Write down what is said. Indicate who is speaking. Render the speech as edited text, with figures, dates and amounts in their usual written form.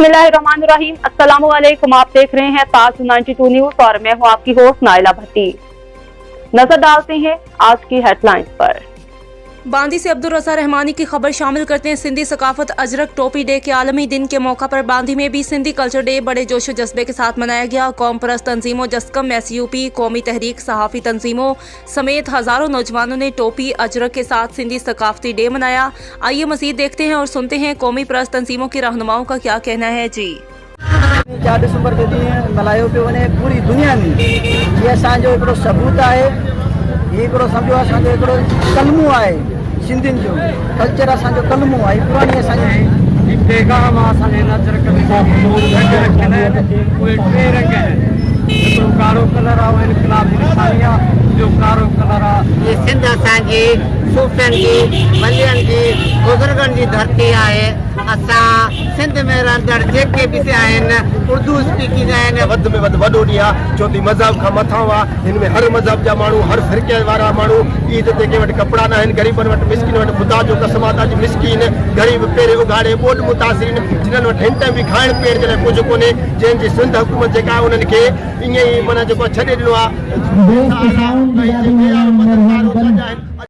Speaker 1: बिस्मिल्लाहिर्रहमानिर्रहीम। अस्सलामु अलैकुम। आप देख रहे हैं ताज 92 न्यूज और मैं हूं आपकी होस्ट नाइला भट्टी। नजर डालते हैं आज की हेडलाइंस पर। बांदी से अब्दुल रज़ा रहमानी की खबर शामिल करते हैं। सिंधी सकाफत अजरक टोपी डे के आलमी दिन के मौका पर बांदी में भी सिंधी कल्चर डे बड़े जोश जज्बे के साथ मनाया गया। कौम परस्त तंजीमों जस्कम, SUP, कौमी तहरीक, सहाफ़ी तंजीमों समेत हजारों नौजवानों ने टोपी अजरक के साथ सिंधी सकाफती डे मनाया। आइए मज़ीद देखते हैं और सुनते हैं कौमी परस्त तंजीमों की रहनुमाओं का क्या कहना है। जी
Speaker 2: 4 डिसंबर के ॾींहुं मल्हायो पियो वञे पूरी दुनिया में। ये असांजो हिकिड़ो सबूत आहे, हिकिड़ो सम्झो असांजो हिकिड़ो कलमो आहे, सिंधियुनि जो कल्चर असांजो कलमो आहे, पुराणी असांजी पैगाम आहे। असांजे अजरक में रंग रखियल आहिनि, उहे 3 रंग आहिनि। हिकिड़ो कारो कलर आहे, उहो इनकलाब जी निशानी आहे, जो कारो कलर आहे।
Speaker 3: ये सिंध असांजी सूफ़ियुनि जी, वलियनि जी, बुज़ुर्गनि जी धरती आहे। असां सिंध में रहंदड़ जेके बि आहिनि उर्दू स्पीकिंग आहिनि।
Speaker 4: वध में वध वॾो ॾींहुं आहे, छो त मज़हब खां मथां आहे। हिन में हर मज़हब जा माण्हू, हर फ़िरके वारा माण्हू ईद ते कंहिं वटि कपिड़ा न आहिनि, ग़रीबनि वटि, मिसकिन वटि, ख़ुदा जो कसम आहे ताजी मिसकिन ग़रीब पहिरें उघाड़े ॿोॾ मुतासिरीन, जिन्हनि वटि हिन टाइम बि खाइण पीअण जे लाइ कुझु कोन्हे, जंहिंजी सिंध हुकूमत जेका आहे उन्हनि खे ईअं ई माना जेको छॾे ॾिनो आहे।